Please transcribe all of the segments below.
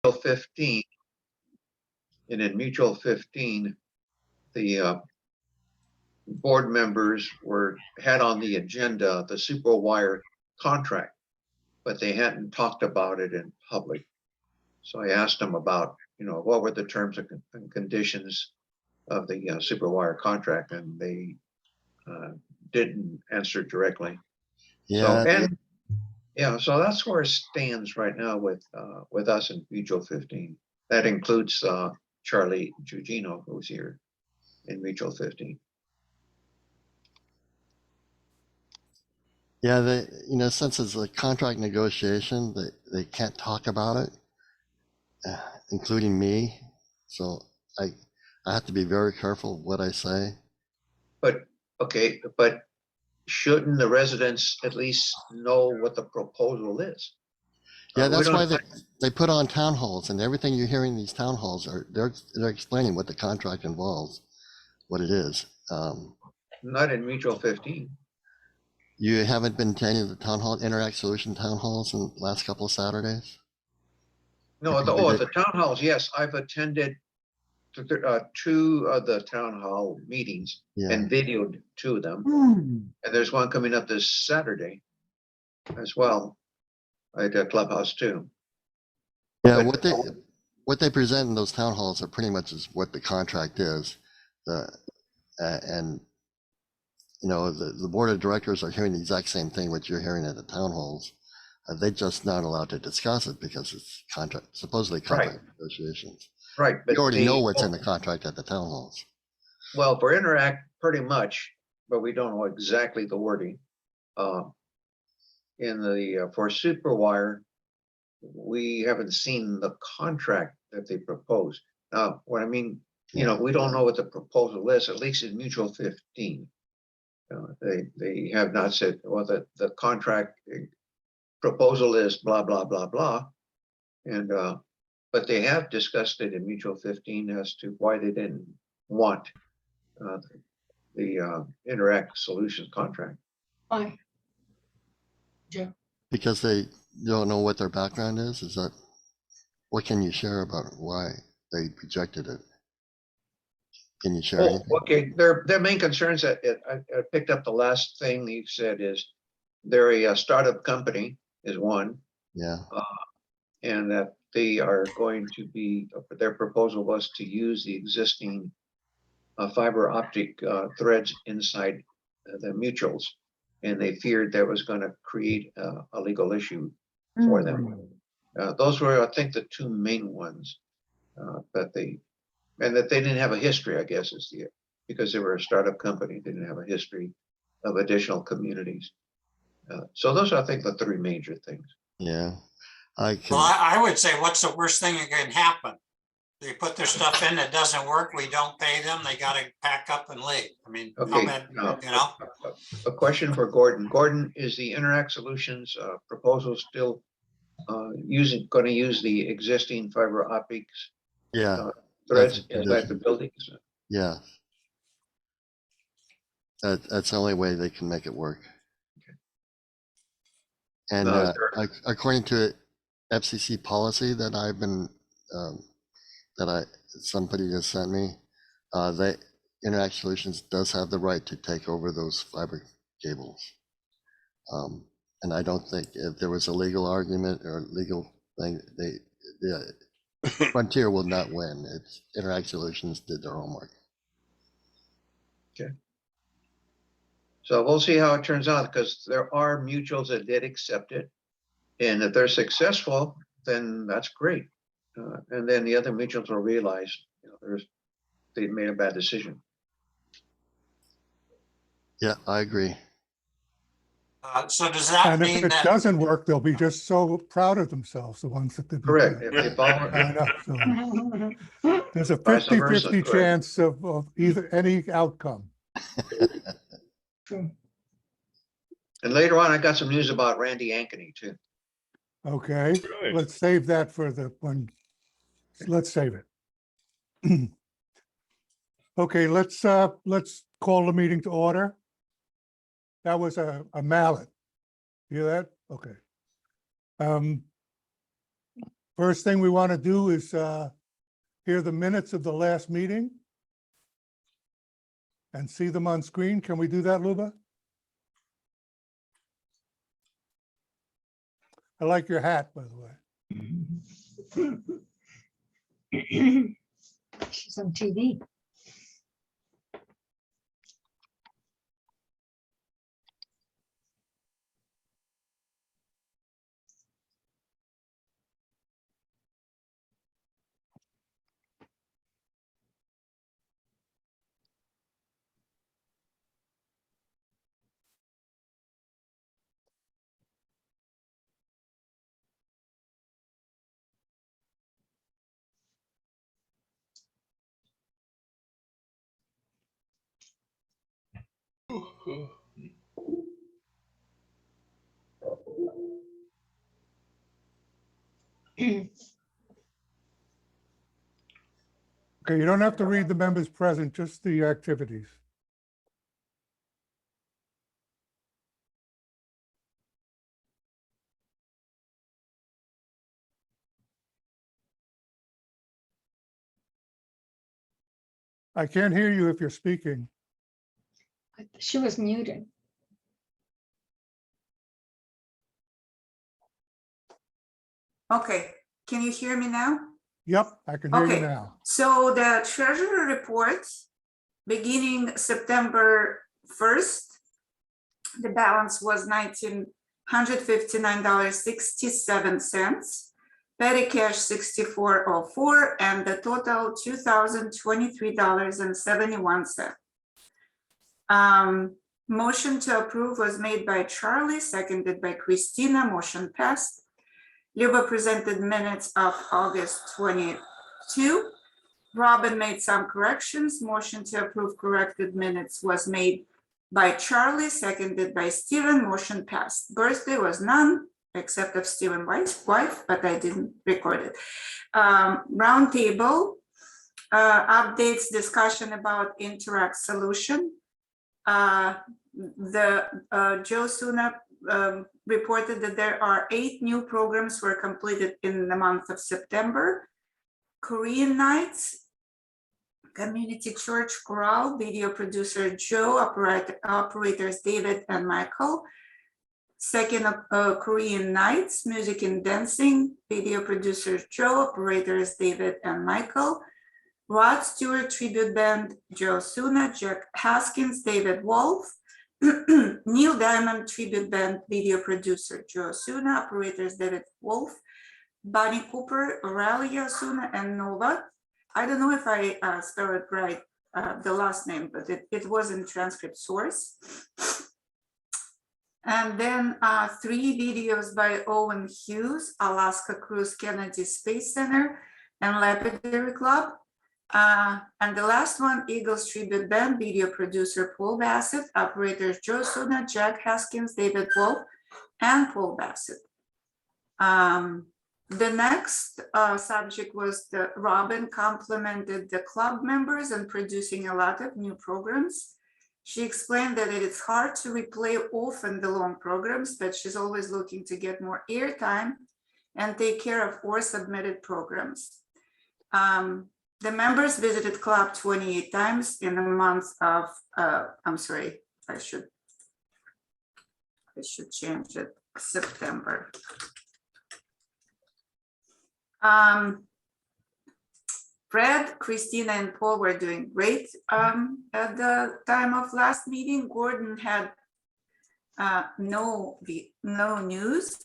15, and in Mutual 15, the board members had on the agenda the Superwire contract, but they hadn't talked about it in public. So I asked them about, what were the terms and conditions of the Superwire contract, and they didn't answer directly. Yeah. So that's where it stands right now with us in Mutual 15. That includes Charlie Gugino, who's here in Mutual 15. Yeah, since it's a contract negotiation, they can't talk about it, including me. So I have to be very careful what I say. But shouldn't the residents at least know what the proposal is? Yeah, that's why they put on town halls, and everything you're hearing in these town halls they're explaining what the contract involves, what it is. Not in Mutual 15. You haven't been to any of the town hall, Interact Solution town halls in the last couple of Saturdays? No, the town halls, yes. I've attended 2 of the town hall meetings and videoed 2 of them. And there's one coming up this Saturday as well at Clubhouse 2. Yeah, what they present in those town halls are pretty much is what the contract is. And the board of directors are hearing the exact same thing what you're hearing at the town halls. They're just not allowed to discuss it because it's supposedly contract negotiations. Right. But you already know what's in the contract at the town halls. Well, for Interact, pretty much, but we don't know exactly the wording. For Superwire, we haven't seen the contract that they proposed. Now, what I mean, we don't know what the proposal is, at least in Mutual 15. They have not said, well, the contract proposal is blah, blah, blah, blah. And but they have discussed it in Mutual 15 as to why they didn't want the Interact Solutions contract. Why? Joe? Because they don't know what their background is? Is that, what can you share about why they rejected it? Can you share anything? Okay, their main concerns that I picked up the last thing you said is they're a startup company is one. Yeah. And that they are going to be, their proposal was to use the existing fiber optic threads inside the mutuals, and they feared that was going to create a legal issue for them. Those were, I think, the 2 main ones that they didn't have a history, I guess, because they were a startup company, they didn't have a history of additional communities. So those are, I think, the 3 major things. Yeah. I would say, what's the worst thing that can happen? They put their stuff in, it doesn't work, we don't pay them, they got to pack up and leave. I mean, okay, how bad, a question for Gordon. Gordon, is the Interact Solutions proposal still going to use the existing fiber optics threads inside the buildings? Yeah. That's the only way they can make it work. Okay. And according to FCC policy that I've been, somebody just sent me, Interact Solutions does have the right to take over those fiber cables. And I don't think if there was a legal argument or legal thing, Frontier will not win. It's Interact Solutions did their homework. Okay. So we'll see how it turns out, because there are mutuals that did accept it. And if they're successful, then that's great. And then the other mutuals will realize, they made a bad decision. Yeah, I agree. So does that mean if it doesn't work, they'll be just so proud of themselves, the ones that did. Correct. If I know, so there's a 50-50 chance of either any outcome. And later on, I got some news about Randy Ankeny too. Okay, let's save that for the one. Let's save it. Okay, let's call the meeting to order. That was a mallet. You hear that? Okay. First thing we want to do is hear the minutes of the last meeting and see them on screen. Can we do that, Luba? I like your hat, by the way. She's on TV. Okay, you don't have to read the members present, just the activities. I can't hear you if you're speaking. She was muted. Okay, can you hear me now? Yep, I can hear you Okay. now. So the treasury report, beginning September 1st, the balance was $1,959.67. Petty cash $64.04, and the total $2,023.71. Motion to approve was made by Charlie, seconded by Christina. Motion passed. Luba presented minutes of August 22. Robin made some corrections. Motion to approve corrected minutes was made by Charlie, seconded by Stephen. Motion passed. Birthday was none, except of Stephen's wife, but I didn't record it. Round table updates, discussion about Interact solution. Joe Suna reported that there are 8 new programs were completed in the month of September. Korean Nights, Community Church Chorale, video producer Joe, operators David and Michael. Second, Korean Nights, Music and Dancing, video producers Joe, operators David and Michael. Rod Stewart Tribute Band, Joe Suna, Jack Haskins, David Wolf. Neil Diamond Tribute Band, video producer Joe Suna, operators David Wolf. Bonnie Cooper, Aurelia Suna, and Nova. I don't know if I spelled it right, the last name, but it was in transcript source. And then 3 videos by Owen Hughes, Alaska Cruise Kennedy Space Center, and Lapidary Club. And the last one, Eagles Tribute Band, video producer Paul Bassett, operators Joe Suna, Jack Haskins, David Wolf, and Paul Bassett. The next subject was the Robin complimented the club members on producing a lot of new programs. She explained that it is hard to replay often the long programs, but she's always looking to get more airtime and take care of all submitted programs. The members visited club 28 times in the month of, I'm sorry, I should change it, September. Fred, Christina, and Paul were doing great at the time of last meeting. Gordon had no news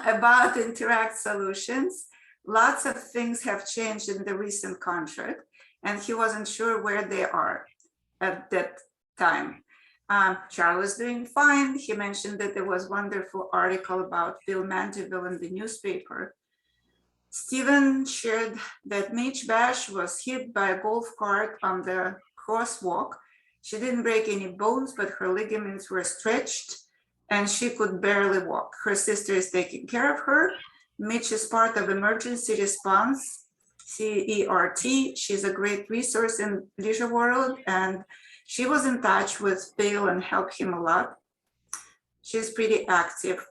about Interact Solutions. Lots of things have changed in the recent contract, and he wasn't sure where they are at that time. Charles is doing fine. He mentioned that there was a wonderful article about Bill Mandeville in the newspaper. Stephen shared that Mitch Bash was hit by a golf cart on the crosswalk. She didn't break any bones, but her ligaments were stretched and she could barely walk. Her sister is taking care of her. Mitch is part of emergency response, CERT. She's a great resource in Leisure World, and she was in touch with Bill and helped him a lot. She's pretty active.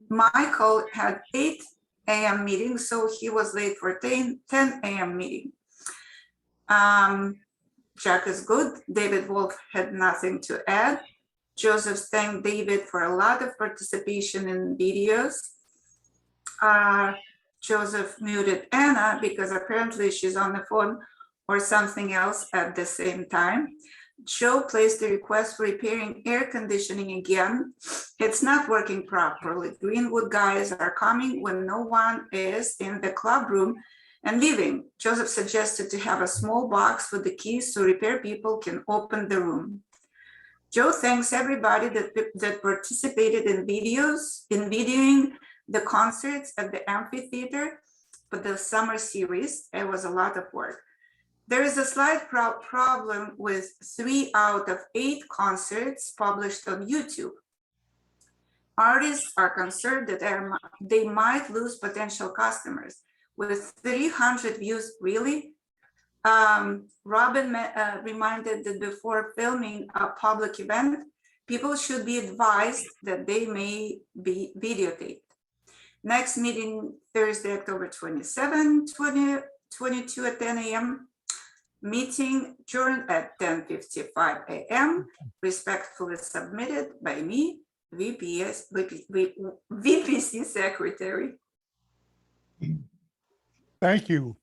Michael had 8 a.m. meeting, so he was late for 10 a.m. meeting. Jack is good. David Wolf had nothing to add. Joseph thanked David for a lot of participation in videos. Joseph muted Anna because apparently she's on the phone or something else at the same time. Joe placed a request for repairing air conditioning again. It's not working properly. Greenwood guys are coming when no one is in the club room and leaving. Joseph suggested to have a small box with the keys so repair people can open the room. Joe thanks everybody that participated in videoing the concerts at the amphitheater for the summer series. It was a lot of work. There is a slight problem with 3 out of 8 concerts published on YouTube. Artists are concerned that they might lose potential customers. With 300 views, really? Robin reminded that before filming a public event, people should be advised that they may be videotaped. Next meeting, Thursday, October 27, 2022 at 10 a.m. Meeting adjourned at 10:55 a.m. Respectfully submitted by me, VPC Secretary. Thank you.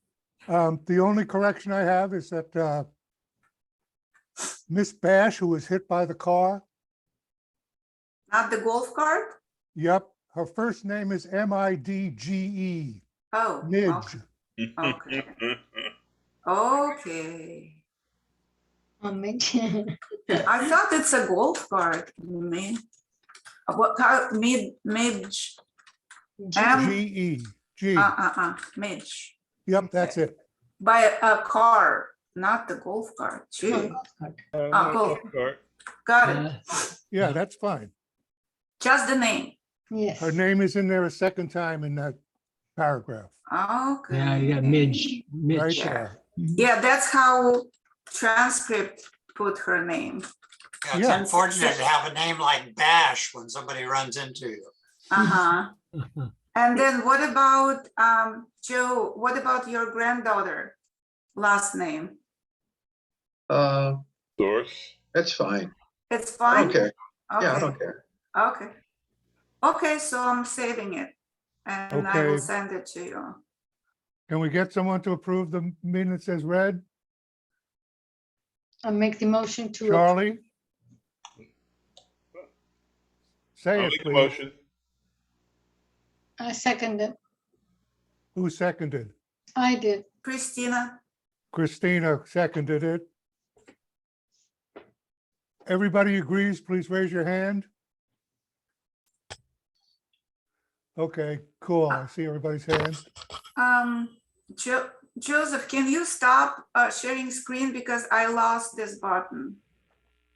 The only correction I have is that Miss Bash, who was hit by the car, Not the golf cart? yep, her first name is Midge, Oh, Midge. okay. Okay. Midge. I thought it's a golf cart. What kind? Midge. G-E, G. Midge. Yep, that's it. By a car, not the golf cart. Gee. Golf. Got it. Yeah, that's fine. Just the name. Yes. Her name is in there a second time in that paragraph, Okay. Yeah, you got Midge. right Midge. there. Yeah, that's how transcript put her name. Yeah, it's Yeah. unfortunate to have a name like Bash when somebody runs into you. Uh-huh. And then what about, Joe, what about your granddaughter last name? Source. That's fine. It's I fine? don't care. Yeah, I Okay. don't care. Okay. Okay, so I'm saving it and I will Okay. send it to you. Can we get someone to approve the minutes as read? I'll make the motion to. Charlie? Say I'll it, make a please. motion. I second it. Who seconded? I did. Christina, Christina seconded it. Everybody agrees, please raise your hand. Okay, cool. I see everybody's hand. Joseph, can you stop sharing screen because I lost this button?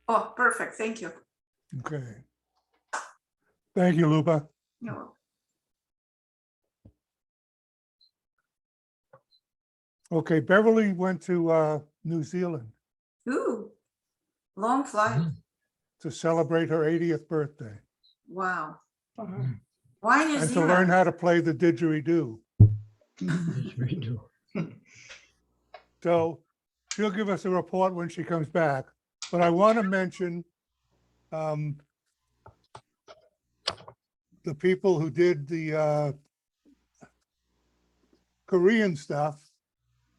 Oh, perfect. Thank you. Okay. Thank you, Lupa. You're welcome. Okay, Beverly went to New Zealand Ooh, long flight. to celebrate her 80th birthday Wow. For her. Why New and to Zealand? learn how to play the didgeridoo. So she'll give us a report when she comes back. But I want to mention the people who did the Korean stuff,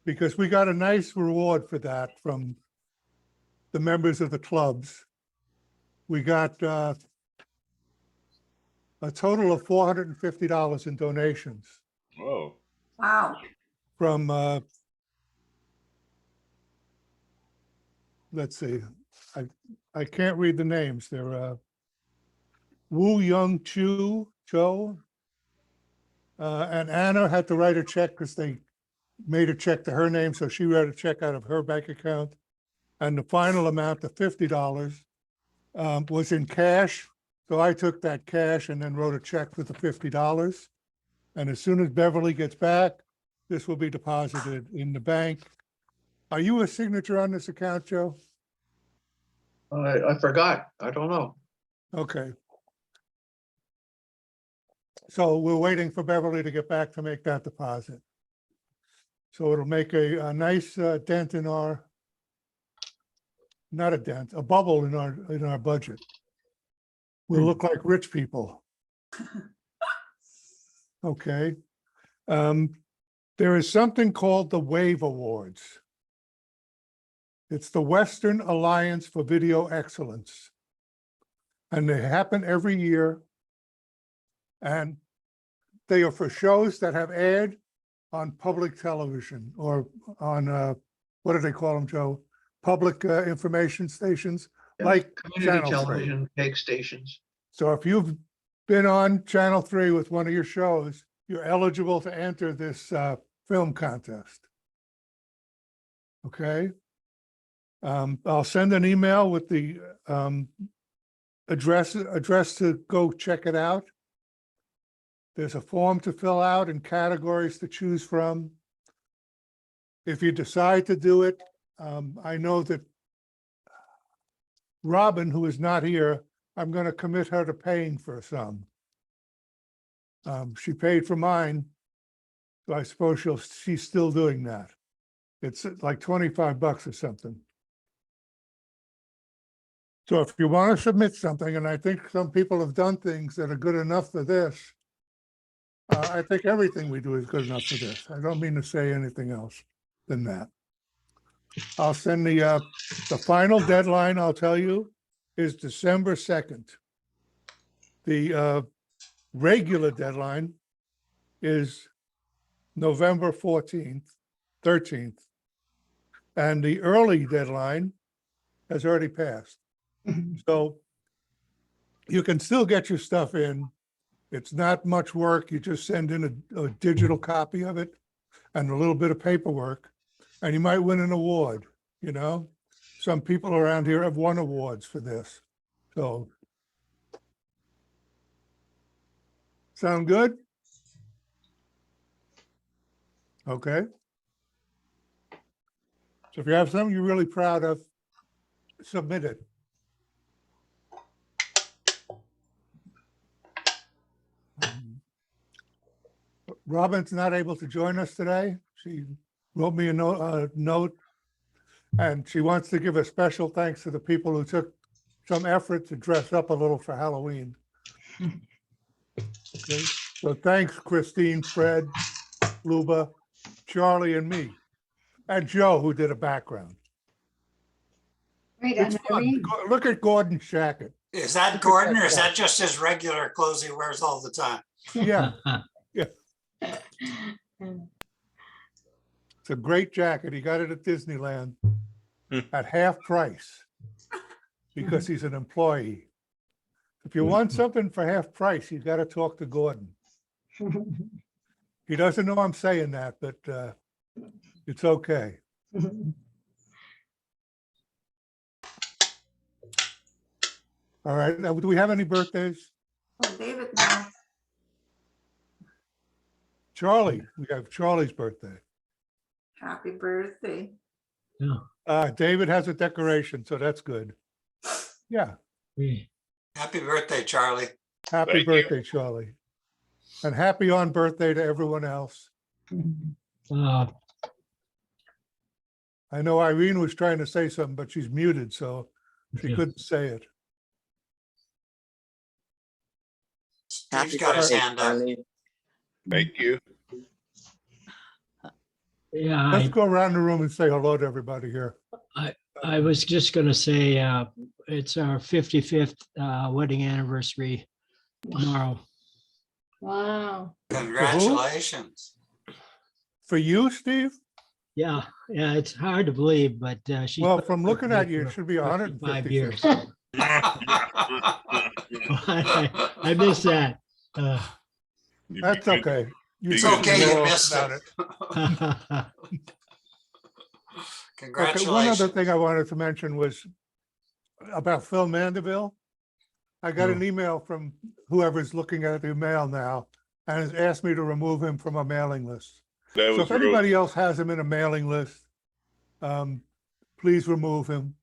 because we got a nice reward for that from the members of the clubs. We got a total of $450 in donations Whoa. Wow. from, let's see, I can't read the names. They're Woo Young Cho, and Anna had to write a check because they made a check to her name, so she wrote a check out of her bank account. And the final amount of $50 was in cash. So I took that cash and then wrote a check for the $50. And as soon as Beverly gets back, this will be deposited in the bank. Are you a signature on this account, Joe? I forgot. I don't know. Okay. So we're waiting for Beverly to get back to make that deposit. So it'll make a nice dent in our, not a dent, a bubble in our budget. We'll look like rich people. Okay. There is something called the WAVE Awards. It's the Western Alliance for Video Excellence. And they happen every year. And they are for shows that have aired on public television or on, what do they call them, Joe? Public information stations, like Community Channel 3. television, peg stations. So if you've been on Channel 3 with one of your shows, you're eligible to enter this film contest. Okay. I'll send an email with the address to go check it out. There's a form to fill out and categories to choose from. If you decide to do it, I know that Robin, who is not here, I'm going to commit her to paying for some. She paid for mine, so I suppose she's still doing that. It's like $25 or something. So if you want to submit something, and I think some people have done things that are good enough for this, I think everything we do is good enough for this. I don't mean to say anything else than that. I'll send the final deadline, I'll tell you, is December 2nd. The regular deadline is November 13th. And the early deadline has already passed. So you can still get your stuff in. It's not much work. You just send in a digital copy of it and a little bit of paperwork, and you might win an award, you know? Some people around here have won awards for this. So sound good? Okay. So if you have something you're really proud of, submit it. Robin's not able to join us today. She wrote me a note, and she wants to give a special thanks to the people who took some effort to dress up a little for Halloween. Okay. So thanks, Christine, Fred, Luba, Charlie, and me, and Joe, who did a background. Wait, It's and fun. Irene, Look at Gordon's jacket. Is that Gordon or is that just his regular clothes he wears all the time? Yeah, it's a great jacket. He got it at Disneyland at half price because he's an employee. If you want something for half price, you got to talk to Gordon. He doesn't know I'm saying that, but it's okay. All right. Now, do we have any birthdays? Oh, David now. Charlie, we have Charlie's birthday. Happy birthday. David has a decoration, so that's good. Yeah. Happy birthday, Charlie. Happy Thank you. birthday, Charlie. And happy on birthday to everyone else. I know Irene was trying to say something, but she's muted, so she couldn't say it. Steve's got his hand up. Thank you. Yeah, Let's go around the room and say hello to everybody here. I was just gonna say, it's our 55th wedding anniversary tomorrow. wow. Congratulations. For you, Steve? Yeah, it's hard to believe, but she. Well, from looking at you, it should be 5 150. years. I missed that. That's okay. It's should okay know you missed about it. Okay, one other Congratulations. thing I wanted to mention was about Phil Mandeville. I got an email from whoever's looking at the mail now and has asked me to remove him from a mailing list. That So was if anybody else has him in a mailing list, please remove him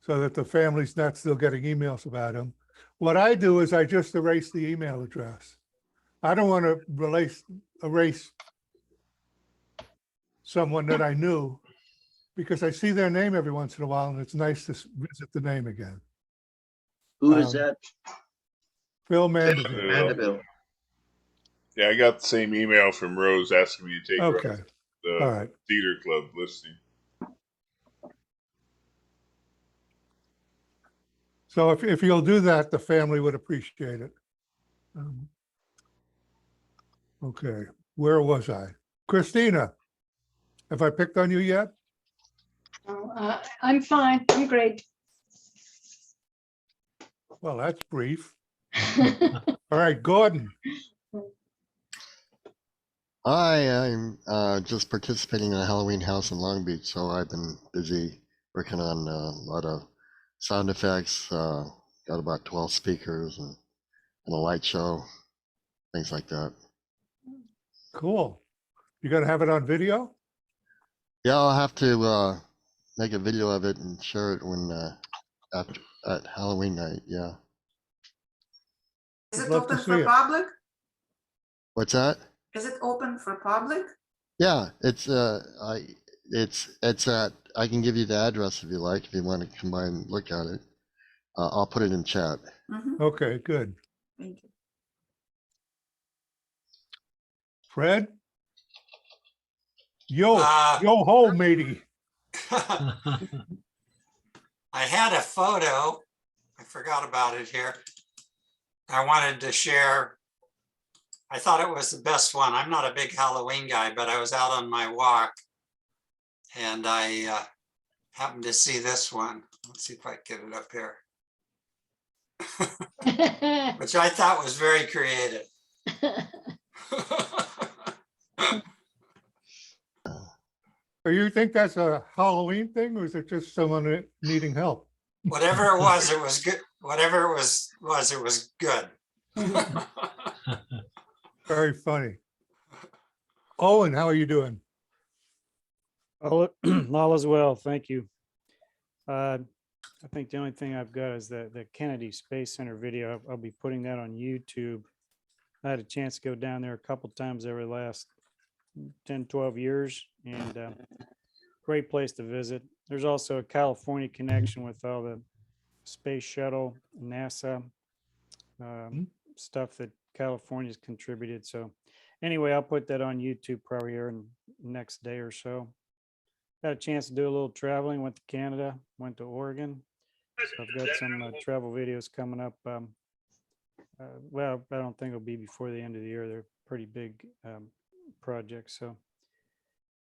so that the family's not still getting emails about him. What I do is I just erase the email address. I don't want to erase someone that I knew because I see their name every once in a while and it's nice to visit the name again. Who is Um, that? Phil Mandeville. Mandeville. Yeah, I got the same email from Rose asking me to take her Okay, off all the right. theater club listing. So if you'll do that, the family would appreciate it. Okay, where was I? Christina, have I picked on you yet? Oh, I'm fine. I'm great. Well, that's brief. All right, Gordon. I'm just participating in a Halloween house in Long Beach, so I've been busy working on a lot of sound effects. Got about 12 speakers and a light show, things like that. Cool. You gonna have it on video? Yeah, I'll have to make a video of it and share it when after at Halloween night. Yeah. Is I'd it love to open see for it. public? What's that? Is it open for public? Yeah, it's at I can give you the address if you like, if you want to come by and look at it. I'll put it in chat. Mhm. Okay, good. Thank you. Fred? Yo Uh, ho, matey. I had a photo. I forgot about it here. I wanted to share. I thought it was the best one. I'm not a big Halloween guy, but I was out on my walk and I happened to see this one. Let's see if I can get it up here, which I thought was very creative. Do you think that's a Halloween thing or is it just someone needing help? Whatever it was good. Whatever it was good. Very funny. Owen, how are you doing? All is well, thank you. I think the only thing I've got is the Kennedy Space Center video. I'll be putting that on YouTube. I had a chance to go down there a couple times over the last 10, 12 years, and great place to visit. There's also a California connection with all the space shuttle, NASA stuff that California's contributed. So anyway, I'll put that on YouTube probably here in the next day or so. Got a chance to do a little traveling, went to Canada, went to Oregon. So I've got some travel videos coming up. Well, I don't think it'll be before the end of the year. They're pretty big projects. So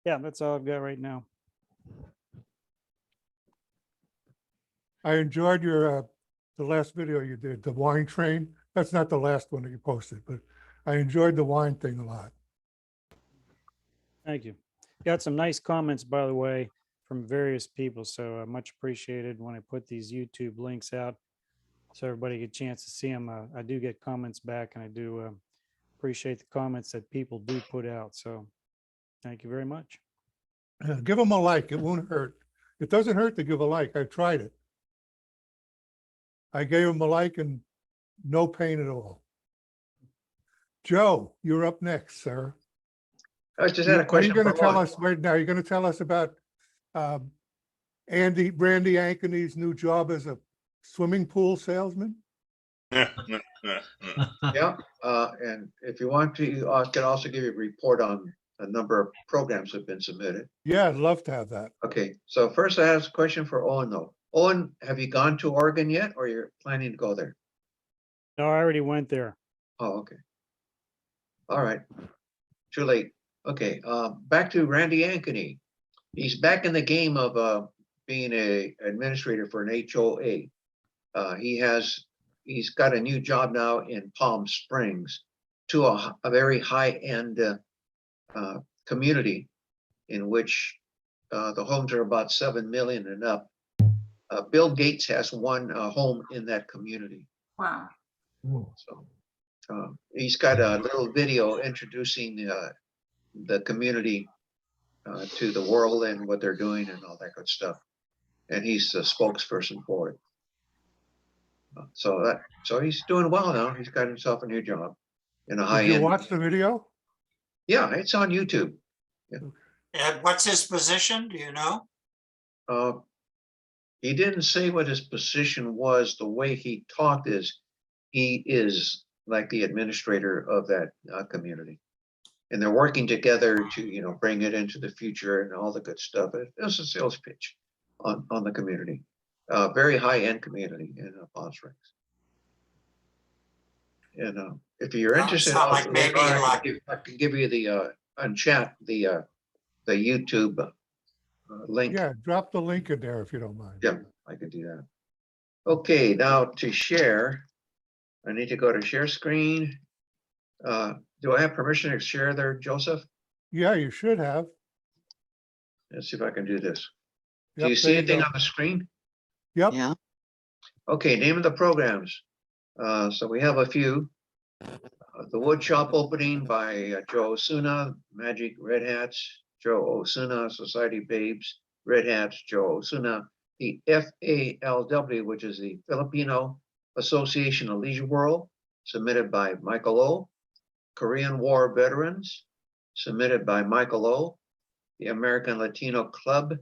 yeah, that's all I've got right now. I enjoyed your the last video you did, the wine train. That's not the last one that you posted, but I enjoyed the wine thing a lot. Thank you. Got some nice comments, by the way, from various people. So much appreciated when I put these YouTube links out so everybody get a chance to see them. I do get comments back and I do appreciate the comments that people do put out. So thank you very much. Give them a like. It won't hurt. It doesn't hurt to give a like. I've tried it. I gave them a like and no pain at all. Joe, you're up next, sir. I just had a question. Are you going to for tell Owen. us right now? You're going to tell us about Randy Ankony's new job as a swimming pool salesman? Yeah, and if you want to, I can also give you a report on a number of programs that have been submitted. Yeah, I'd love to have that. Okay, so first I have a question for Owen though. Owen, have you gone to Oregon yet or you're planning to go there? No, I already went there. Oh, okay. All right, too late. Okay, back to Randy Ankony. He's back in the game of being a administrator for an HOA. He's got a new job now in Palm Springs to a very high-end community in which the homes are about 7 million and up. Bill Gates has one home in that community. Wow. So he's got a little video introducing the community to the world and what they're doing and all that good stuff. And he's a spokesperson for it. So he's doing well now. He's got himself a new job. in a Did high you end. watch the video? Yeah, it's on YouTube. And what's his position? Do you know? He didn't say what his position was. The way he talked is he is like the administrator of that community. And they're working together to, you know, bring it into the future and all the good stuff. It was a sales pitch on the community. Very high-end community in Palm Springs. And if you're interested, Sound like maybe like I can give you the on chat the YouTube link. Yeah, drop the link in there if you don't mind. Yeah, I can do that. Okay, now to share, I need to go to share screen. Do I have permission to share there, Joseph? Yeah, you should have. Let's see if I can do this. Do Yep, you see there anything go. on the screen? Yep, Yeah. Okay, name of the programs. So we have a few. The Wood Shop opening by Joe Osuna, Magic Red Hats, Joe Osuna, Society Babes, Red Hats, Joe Osuna. The FALW, which is the Filipino Association of Leisure World, submitted by Michael O. Korean War Veterans, submitted by Michael O. The American Latino Club,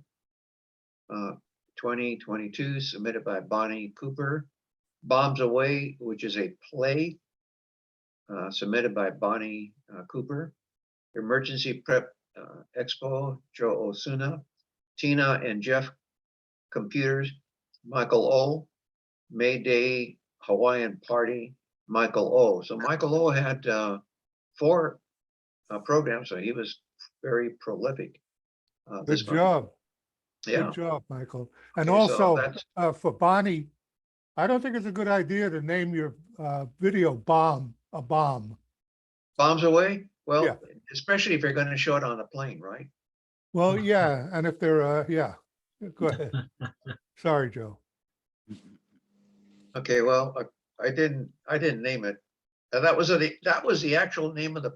2022, submitted by Bonnie Cooper. Bombs Away, which is a play, submitted by Bonnie Cooper. Emergency Prep Expo, Joe Osuna. Tina and Jeff Computers, Michael O. Mayday Hawaiian Party, Michael O. So Michael O had 4 programs, so he was very prolific. good job. Yeah. Good job, Michael. And Okay, so also, that's- for Bonnie, I don't think it's a good idea to name your video bomb, a bomb. Bombs Away? Well, Yeah. especially if you're going to show it on a plane, right? Well, yeah, and if they're, yeah, go ahead. Sorry, Joe. Okay, well, I didn't name it. That was the actual name of the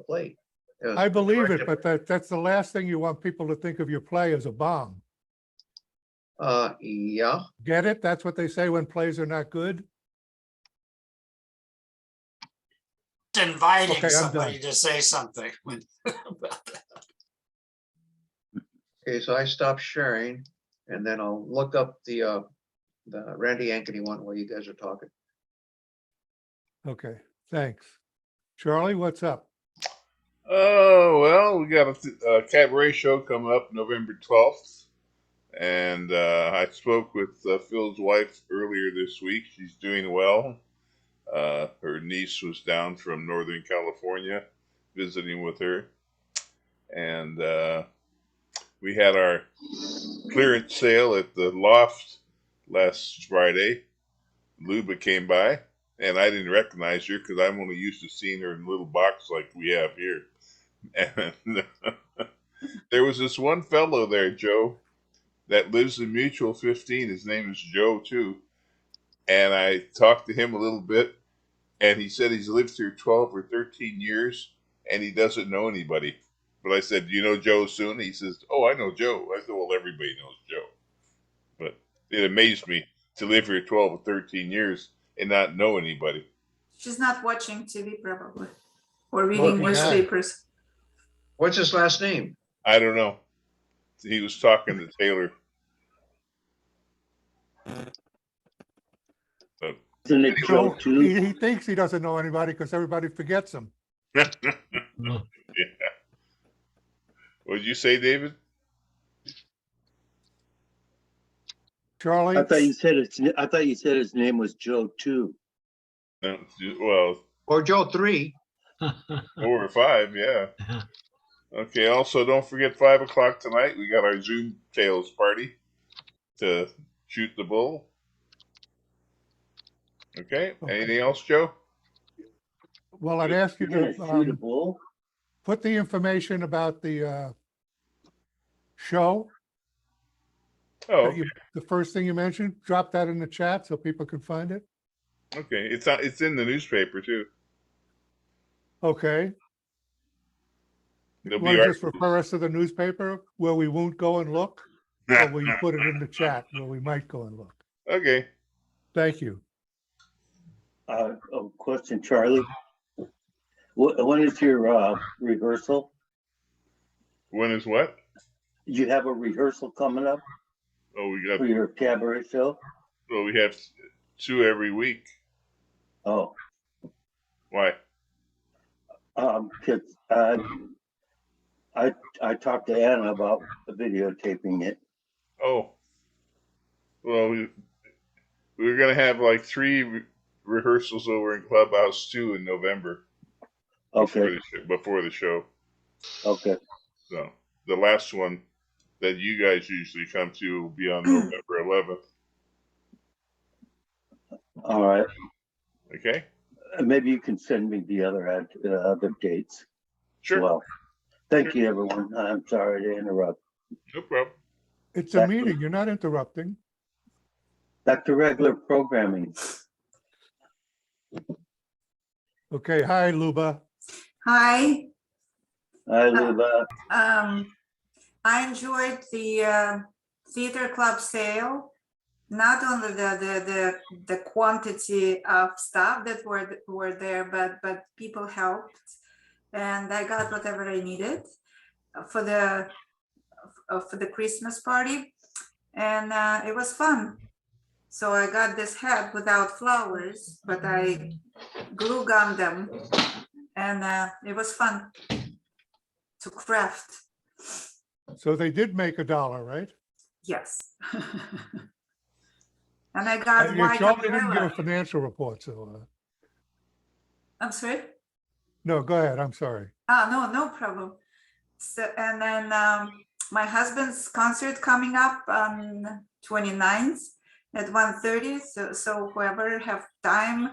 play. It was I believe it, directed- but that's the last thing you want people to think of your play as a bomb. Yeah. Get it? That's what they say when plays are not good. inviting Okay, I'm somebody done. to say something. about that. Okay, so I stopped sharing, and then I'll look up the Randy Ankeny one while you guys are talking. Okay, thanks. Charlie, what's up? Oh, well, we got a cabaret show coming up November 12th. And I spoke with Phil's wife earlier this week. She's doing well. Her niece was down from Northern California visiting with her. And we had our clearance sale at the loft last Friday. Luba came by, and I didn't recognize her because I'm only used to seeing her in a little box like we have here. And there was this one fellow there, Joe, that lives in Mutual 15. His name is Joe, too. And I talked to him a little bit, and he said he's lived here 12 or 13 years, and he doesn't know anybody. But I said, do you know Joe soon? He says, oh, I know Joe. I said, well, everybody knows Joe. But it amazed me to live here 12 or 13 years and not know anybody. She's not watching TV probably, or reading Okay. newspapers. What's his last name? I don't know. He was talking to Taylor. But Isn't it So Joe too? he thinks he doesn't know anybody because everybody forgets him. yeah. What did you say, David? Charlie? I thought you said his name was Joe too. No, well, Or Joe 3. 4 or 5, yeah. Okay, also don't forget 5 o'clock tonight. We got our Zoom Tales party to shoot the bull. Okay, Okay. anything else, Joe? Well, I'd ask you You're to gonna shoot a bull? put the information about the show, Oh, that the first thing you mentioned, drop that in the chat so people can find it. okay. It's in the newspaper too. Okay. There'll Want be to just refer us to the newspaper where we won't go and look? Or will you put it in the chat where we might go and look? Okay. Thank you. A question, Charlie. When is your rehearsal? When is what? You have a rehearsal coming up Oh, for your cabaret show? we have 2 every week. Oh, Why? 'cause I talked to Anna about videotaping it. Oh, well, we're gonna have like 3 rehearsals over in Clubhouse 2 in November Okay, before the show. okay. So the last one that you guys usually come to will be on November 11th. All right. Okay. Maybe you can send me the other dates. Sure. Well, thank you, everyone. I'm sorry to interrupt. No problem. It's a meeting. You're not interrupting. Back to regular programming. Okay, hi, Luba. Hi. I live, I enjoyed the theater club sale. Not only the quantity of stuff that were there, but people helped, and I got whatever I needed for the Christmas party, and it was fun. So I got this hat without flowers, but I glue gunned them, and it was fun to craft. So they did make $1, right? Yes. And I got You white told me you didn't give a umbrella. financial report, so, I'm sorry? no, go ahead. I'm sorry. No problem. So, and then my husband's concert coming up on 29th at 1:30. So whoever have time,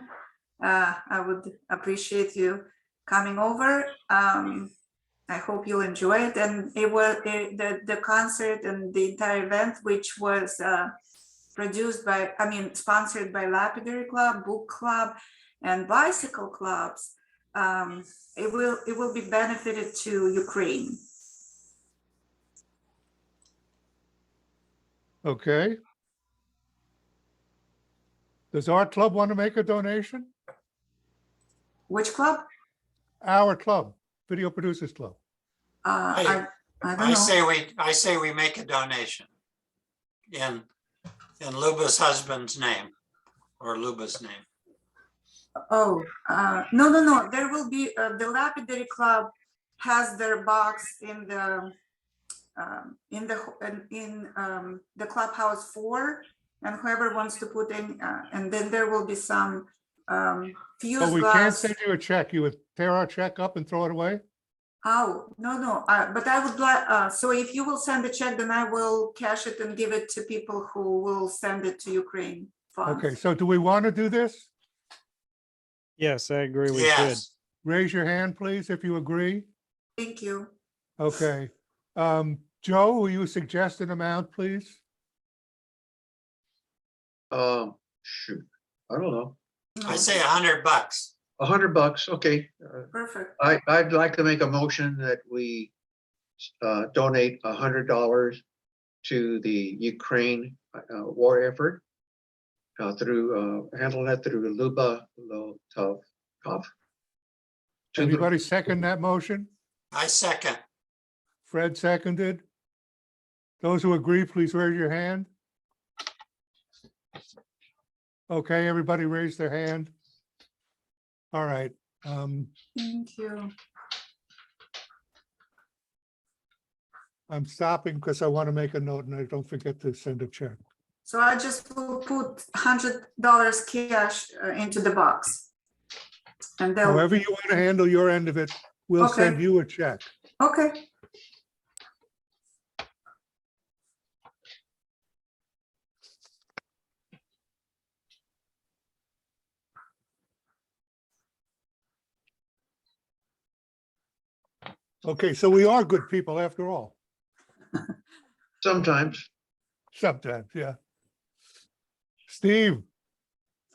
I would appreciate you coming over. I hope you'll enjoy it. And it was the concert and the entire event, which was sponsored by Lapidary Club, Book Club, and Bicycle Clubs. It will be benefited to Ukraine. Okay. Does our club want to make a donation? Which club? Our club, Video Producers Club. I don't I know. say we make a donation in Luba's husband's name or Luba's name. Oh, no. There will be the Lapidary Club has their box in the clubhouse 4, and whoever wants to put in, and then there will be some fused But we can't glass. send you a check. You would tear our check up and throw it away? Oh, no. But I would like, so if you will send the check, then I will cash it and give it to people who will send it to Ukraine funds. Okay, so do we want to do this? Yes, I agree. We should. Yes, Raise your hand, please, if you agree. Thank you. Okay. Joe, will you suggest an amount, please? Shoot, I don't know. I say $100. $100, okay. Perfect. I'd like to make a motion that we donate $100 to the Ukraine war effort handle that through Luba Lotov. Anybody second that motion? I second. Fred seconded. Those who agree, please raise your hand. Okay, everybody raise their hand. All right. Thank you. I'm stopping because I want to make a note and I don't forget to send a check. So I just will put $100 cash into the box. And they'll, However you want to handle your end of it, we'll Okay. send you a check. okay. Okay, so we are good people after all. Sometimes. Sometimes, yeah. Steve,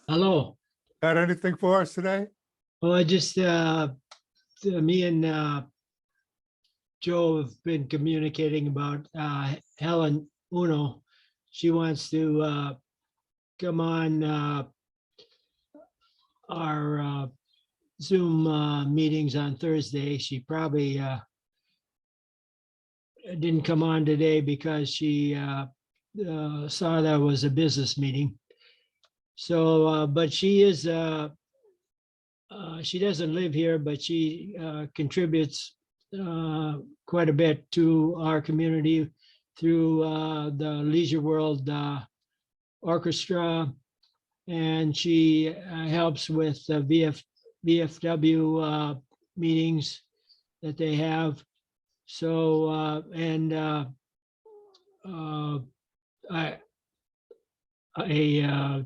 Hello. got anything for us today? Well, I just, me and Joe have been communicating about Helen Uno. She wants to come on our Zoom meetings on Thursday. She probably didn't come on today because she saw that was a business meeting. So, but she is, she doesn't live here, but she contributes quite a bit to our community through the Leisure World Orchestra. And she helps with VFW meetings that they have. So, I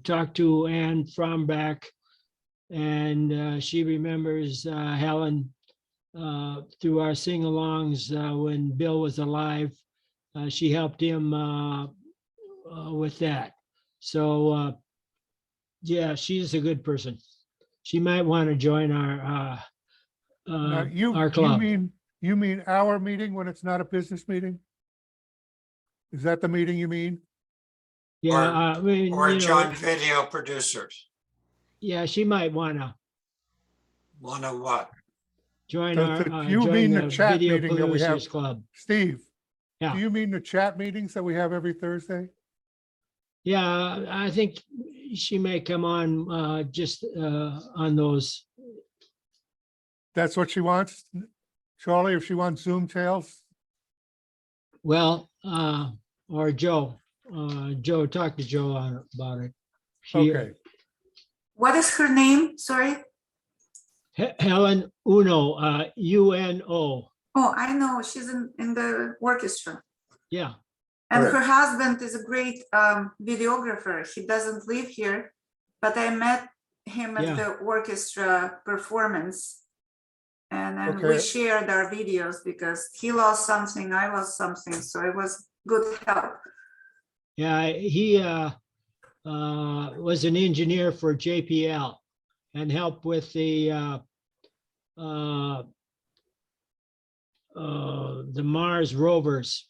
talked to Ann Frombach, and she remembers Helen through our sing-alongs when Bill was alive. She helped him with that. So, yeah, she's a good person. She might want to join Now, our club. You mean our meeting when it's not a business meeting? Is that the meeting you mean? Yeah, I mean, Or you know, joint video producers. yeah, she might want to One of what? join So our, you join mean the the chat Video meeting that we have? Producers Club. Steve, Yeah. do you mean the chat meetings that we have every Thursday? Yeah, I think she may come on just on those. That's what she wants? Charlie, if she wants Zoom tails? Well, or Joe. Joe, talk to Joe about it. She, Okay, What is her name? Sorry. Helen Uno, UNO. Oh, I know. She's in the orchestra. Yeah. And Correct. her husband is a great videographer. He doesn't live here, but I met him at Yeah. the orchestra performance. And then we Okay. shared our videos because he lost something, I lost something. So it was good help. Yeah, he was an engineer for JPL and helped with the Mars rovers.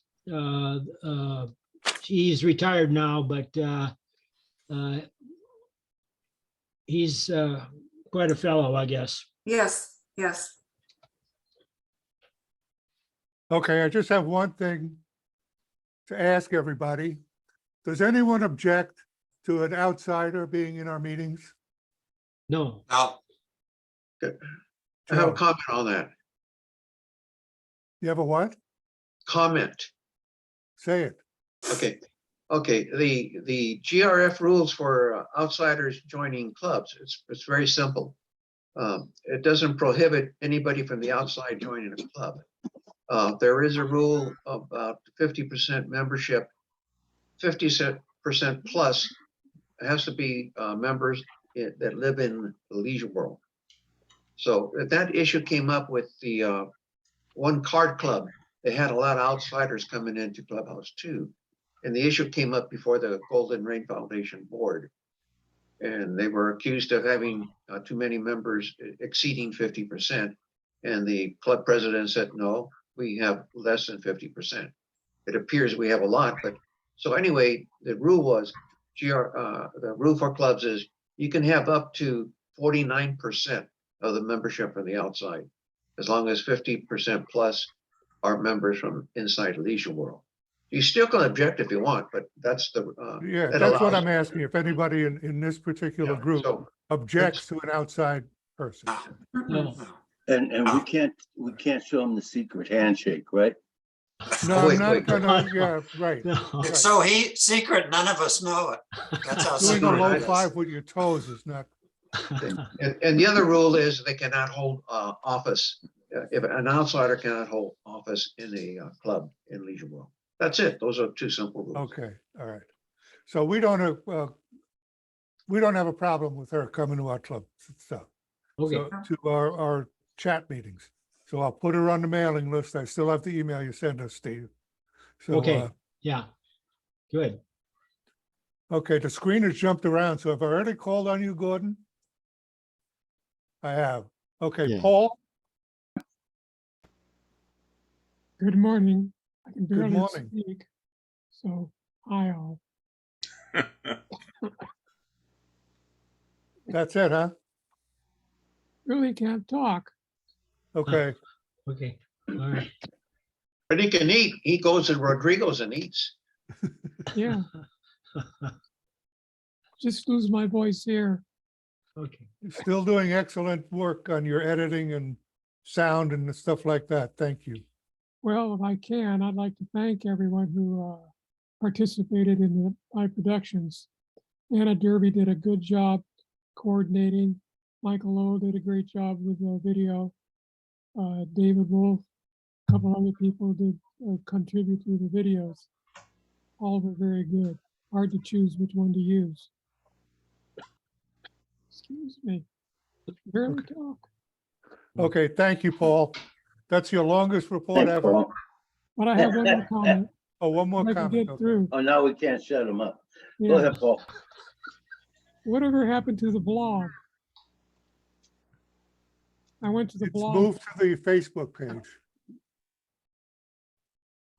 He's retired now, but he's quite a fellow, I guess. Yes, yes. okay, I just have one thing to ask everybody. Does anyone object to an outsider being in our meetings? No, No, I have a Joe, comment on that. you have a what? Comment. Say it. Okay, the GRF rules for outsiders joining clubs, it's very simple. It doesn't prohibit anybody from the outside joining a club. There is a rule about 50% membership, 50% plus has to be members that live in the Leisure World. So that issue came up with the one card club. They had a lot of outsiders coming into Clubhouse too. And the issue came up before the Golden Rain Foundation board. And they were accused of having too many members exceeding 50%. And the club president said, no, we have less than 50%. It appears we have a lot, but so anyway, the rule was, the rule for clubs is you can have up to 49% of the membership from the outside, as long as 50% plus are members from inside Leisure World. You still can object if you want, but that's the Yeah, that that's what allows- I'm asking. If anybody in this particular Yeah, group so objects to an outside person. no, no. And we can't show them the secret handshake, right? No, Oh, I'm wait, not wait. gonna, yeah, right. no. It's so secret, none of us know it. That's how Doing a secret low it is. five with your toes is not, And the other rule is they cannot hold office. If an outsider cannot hold office in a club in Leisure World. That's it. Those are two simple rules. okay, all right. So we don't have a problem with her coming to our club stuff. Okay, So to our chat meetings. So I'll put her on the mailing list. I still have the email you sent us, Steve. So, okay, yeah, good. okay, the screen has jumped around. So have I already called on you, Gordon? I have. Okay, Yeah. Paul, Good morning. I can barely morning. speak. So, hi all. that's it, huh? really can't talk. Okay, Okay, all right. But he can eat. He goes to Rodrigo's and eats. Yeah, just lose my voice here. Okay, you're still doing excellent work on your editing and sound and stuff like that. Thank you. Well, if I can, I'd like to thank everyone who participated in my productions. Anna Derby did a good job coordinating. Michael Lowe did a great job with the video. David Wolf, a couple other people did contribute to the videos. All were very good. Hard to choose which one to use. Excuse me. Barely talk. Okay, thank you, Paul. That's your longest report Thanks, ever. Paul. But I have one more comment. Oh, one more If I can comment. get Okay. through. Oh, now we can't shut him up. Go Yeah. ahead, Paul. Whatever happened to the blog? I went to the It's blog. moved to the Facebook page.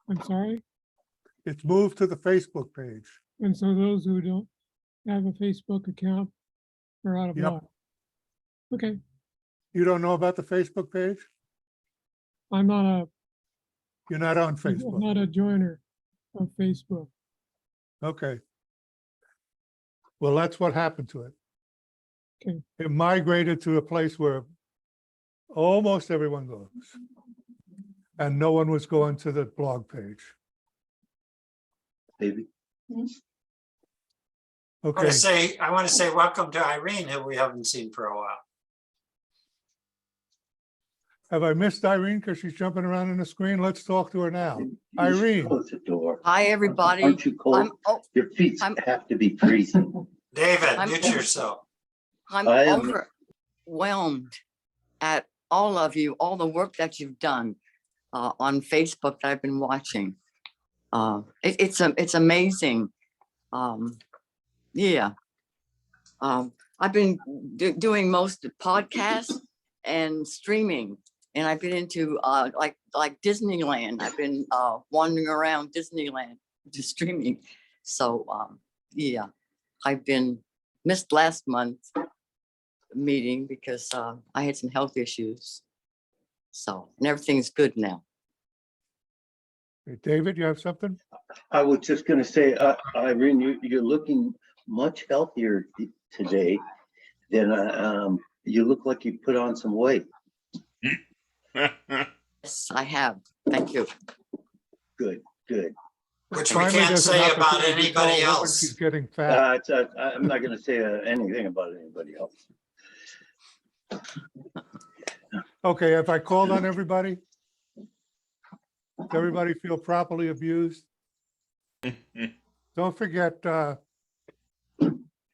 I'm sorry. It's moved to the Facebook page. And so those who don't have a Facebook account are out of Yep. luck. Okay, You don't know about the Facebook page? I'm not You're not on I'm Facebook. not a joiner of Facebook. Okay. Well, that's what happened to it. Okay. It migrated to a place where almost everyone goes. And no one was going to the blog page. Baby. Okay, I want to say welcome to Irene, who we haven't seen for a while. have I missed Irene because she's jumping around on the screen? Let's talk to her now. You should Irene. Close the door. Hi, everybody. Aren't you cold? Your feet have to be freezing. David, I'm- mute yourself. I'm I am- overwhelmed at all of you, all the work that you've done on Facebook that I've been watching. It's amazing. Yeah. I've been doing most podcasts and streaming, and I've been into like Disneyland. I've been wandering around Disneyland just streaming. So yeah, I've been missed last month's meeting because I had some health issues. So, and everything's good now. Okay, David, you have something? I was just gonna say, Irene, you're looking much healthier today than you look like you put on some weight. Yes, I have. Thank you. Good, good. Which we Finally, can't there's an say about opportunity to tell a anybody woman else. She's getting fat. I'm not gonna say anything about anybody else. Okay, have I called on everybody? Does everybody feel properly abused? Don't forget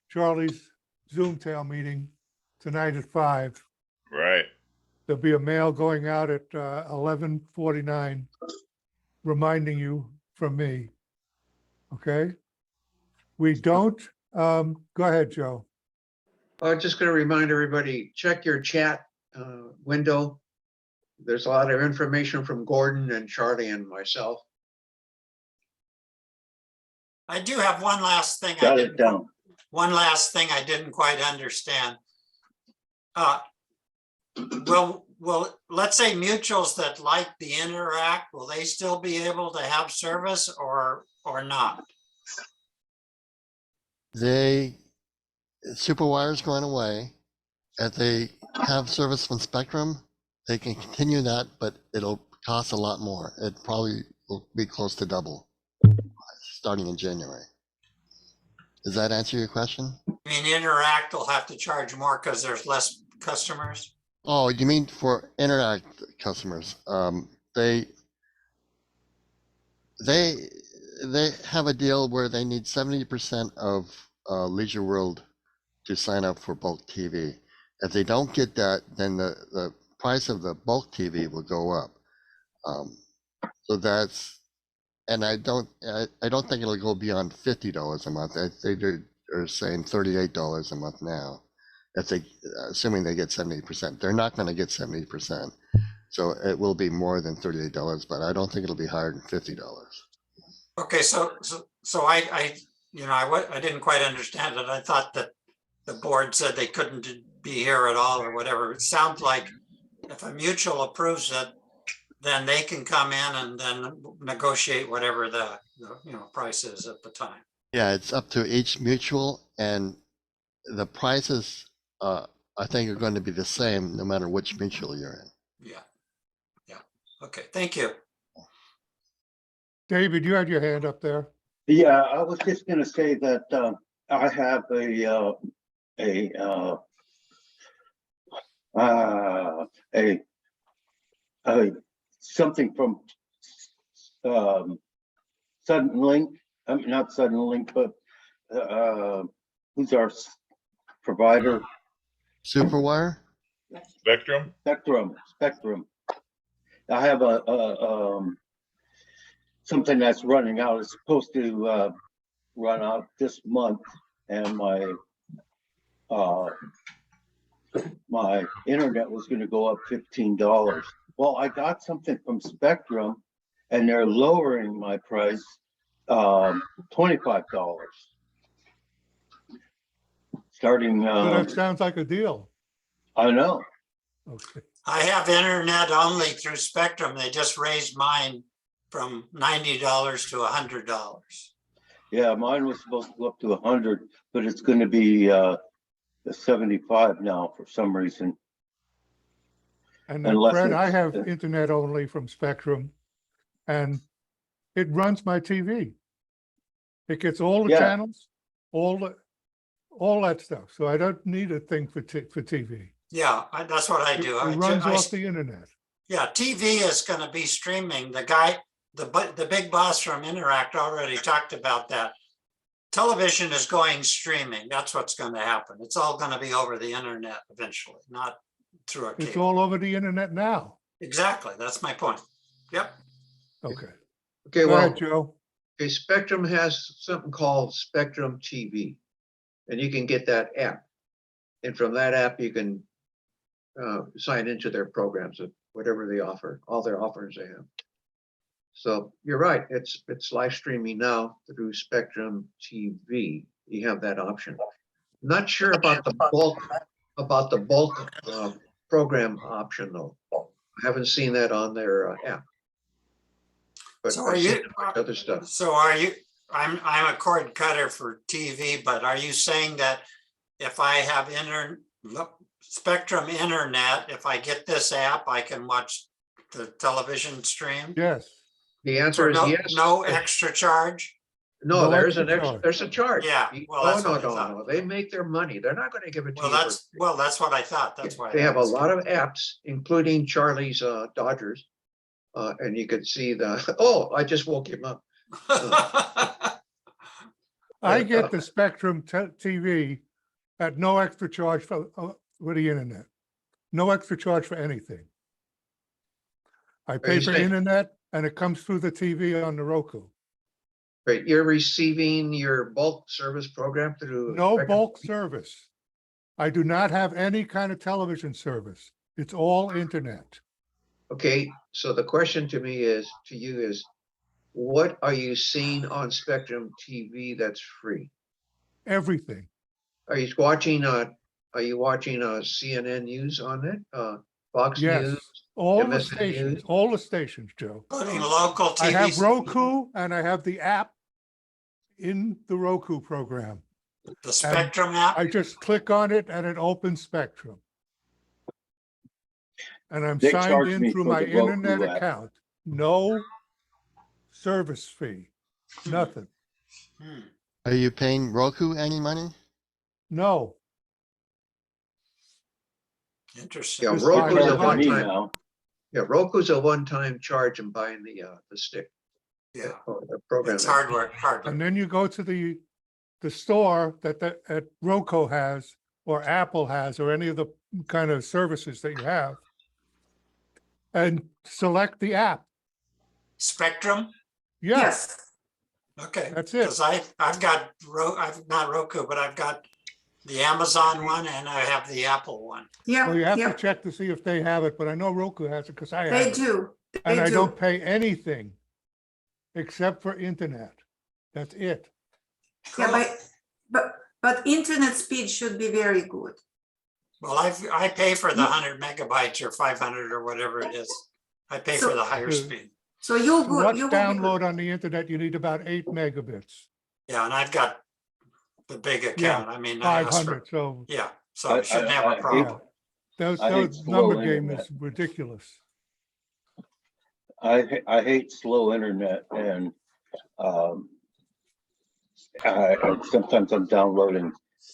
Charlie's Zoom tail meeting tonight at 5. Right. There'll be a mail going out at 11:49 reminding you from me. Okay? We don't, go ahead, Joe. I'm just going to remind everybody, check your chat window. There's a lot of information from Gordon and Charlie and myself. I do have one last thing. Got it down. One last thing I didn't quite understand. Will let's say mutuals that like the Interact, will they still be able to have service or not? Superwire's going away. If they have service from Spectrum, they can continue that, but it'll cost a lot more. It probably will be close to double starting in January. Does that answer your question? I mean, Interact will have to charge more because there's less customers? Oh, you mean for Interact customers? They have a deal where they need 70% of Leisure World to sign up for bulk TV. If they don't get that, then the price of the bulk TV will go up. So that's, and I don't think it'll go beyond $50 a month. They're saying $38 a month now. If they, assuming they get 70%, they're not going to get 70%. So it will be more than $38, but I don't think it'll be higher than $50. Okay, so I didn't quite understand it. I thought that the board said they couldn't be here at all or whatever. It sounds like if a mutual approves it, then they can come in and then negotiate whatever the price is at the time. Yeah, it's up to each mutual, and the prices, I think, are going to be the same no matter which mutual you're in. Yeah. Okay, thank you. David, you had your hand up there. Yeah, I was just gonna say that I have something from Sudden Link. I mean, not Sudden Link, but who's our provider? Superwire? Spectrum? Spectrum. I have something that's running out. It's supposed to run out this month, and my internet was going to go up $15. Well, I got something from Spectrum, and they're lowering my price $25. Starting. So that sounds like a deal. I know. Okay. I have internet only through Spectrum. They just raised mine from $90 to $100. Yeah, mine was supposed to go up to 100, but it's going to be 75 now for some reason. And then Unless Fred, I it's, have internet only from Spectrum, and it runs my TV. It gets all the Yeah. channels, all that stuff. So I don't need a thing for TV. Yeah, that's what I It, do. it runs off the internet. Yeah, TV is going to be streaming. The guy, the big boss from Interact already talked about that. Television is going streaming. That's what's going to happen. It's all going to be over the internet eventually, not through a It's cable. all over the internet now. Exactly. That's my point. Yep. Okay. Okay, Go well, ahead, Joe. okay, Spectrum has something called Spectrum TV, and you can get that app. And from that app, you can sign into their programs of whatever they offer, all their offers they have. So you're right, it's live streaming now through Spectrum TV. You have that option. Not sure about the bulk program option though. I haven't seen that on their app. But So I've are seen you, other stuff. so are you, I'm a cord cutter for TV, but are you saying that if I have Spectrum internet, if I get this app, I can watch the television stream? Yes. The answer For is yes. no extra charge? No, No there's extra an extra, charge. there's a charge. Yeah, well, that's what I thought. No. They make their money. They're not going to give it to Well, you. that's what I thought. That's why. They I have a asked. lot of apps, including Charlie's Dodgers. And you could see the, oh, I just woke him up. I get the Spectrum TV at no extra charge for the internet. No extra charge for anything. I pay you for saying- internet and it comes through the TV on the Roku. Right, you're receiving your bulk service program through. No Spectrum? bulk service. I do not have any kind of television service. It's all internet. Okay, so the question to you is, what are you seeing on Spectrum TV that's free? Everything. Are you watching CNN News on it? Fox Yes. News? All the MSN stations, News? all the stations, Joe. Putting local TV. I have Roku and I have the app in the Roku program. The Spectrum app. I just click on it and it opens Spectrum. And I'm They signed charge in me through for my the Roku internet app. account. No service fee, nothing. Are you paying Roku any money? No. Interesting. Yeah, Just Roku's buy a the Charging me one-time. now. Yeah, Roku's a one-time charge and buying the stick. Yeah, Or the program. it's hardware. And then you go to the store that Roku has or Apple has or any of the kind of services that you have and select the app. Spectrum. Yes, Okay. That's it. Because I've got I've not Roku, but I've got the Amazon one and I have the Apple one. Yeah, well, you have to yeah, check to see if they have it, but I know Roku has it because I have they it. do. And They I do. don't pay anything except for internet. That's it. Yeah, Cool. but internet speed should be very good. Well, I pay for the 100 megabytes or 500 or whatever it is. I pay for the higher So- speed. So you'll To go, watch you will be good. download on the internet, you need about 8 megabits, Yeah, and I've got the big account. I mean, I asked for, 500. So yeah, so it shouldn't have a hate- problem. those I hate number slow game internet. is ridiculous. I hate slow internet and sometimes I'm downloading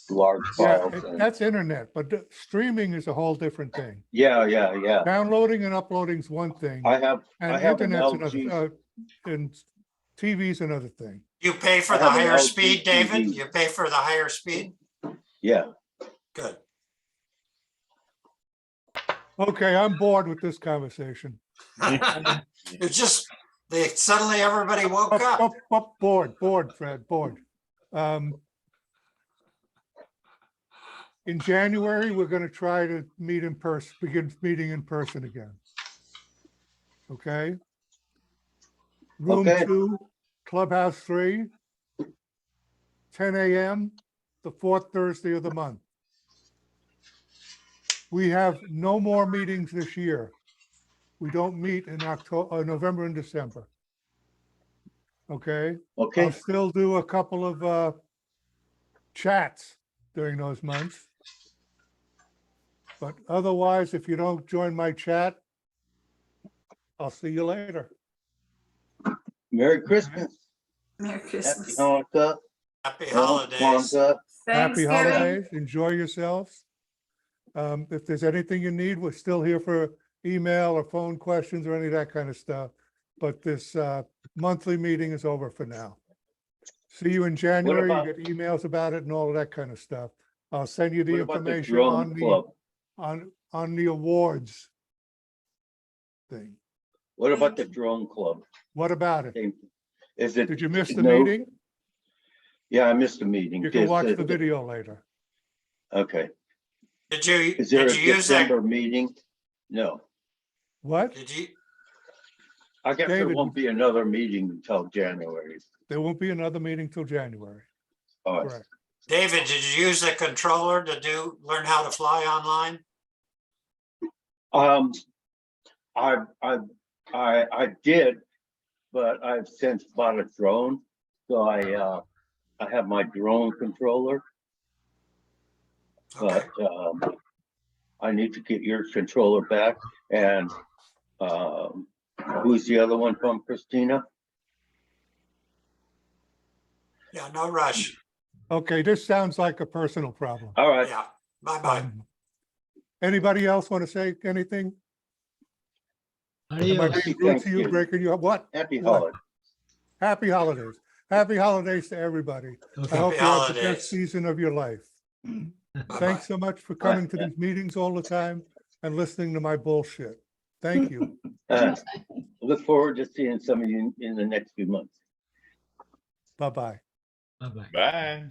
large Yeah, files. And, that's internet, but streaming is a whole different thing. yeah. Downloading and uploading is one thing, I have and have an internet's LG. another, and TV's another thing. You pay for I the have an higher LG speed, David? TV. You pay for the higher speed? Yeah. Good. Okay, I'm bored with this conversation. It's just, suddenly everybody woke up. Bored, Fred, bored. In January, we're gonna try to meet in person, begin meeting in person again. Okay? Room Okay. 2, Clubhouse 3, 10 a.m., the 4th Thursday of the month. We have no more meetings this year. We don't meet in October, November and December. Okay? Okay. I'll still do a couple of chats during those months. But otherwise, if you don't join my chat, I'll see you later. Merry Christmas. Merry Happy Christmas. Hanukkah. Happy Happy holidays. Kwanzaa. Happy Thanksgiving. holidays. Enjoy yourselves. If there's anything you need, we're still here for email or phone questions or any of that kind of stuff. But this monthly meeting is over for now. See you in January. about- You get emails about it and all of that kind of stuff. I'll send you the What about the information drone on club? on the awards thing. What about the drone club? What about it? Is it? Did you miss the no- meeting? Yeah, I missed the meeting. You can Is watch it- the video later. Okay. Did you, Is there did a you use that? December meeting? No. What? Did you, I guess there David, won't be another meeting until January. There won't be another meeting till January. All right. Correct. David, did you use the controller to learn how to fly online? I did, but I've since bought a drone, so I have my drone controller, Okay, but I need to get your controller back. And who's the other one from, Christina? yeah, no rush. Okay, this sounds like a personal problem. All right. Yeah, bye-bye. Anybody else want to say anything? Am I Adios. being rude to you, breaking you up? What? Happy What? holiday. Happy holidays. Happy holidays to everybody. I Okay. hope you Happy have the holidays. best season of your life. Bye-bye. Thanks so much for coming to these meetings all the time and listening to my bullshit. Thank you. Look forward to seeing some of you in the next few months. Bye-bye. Bye-bye. Bye.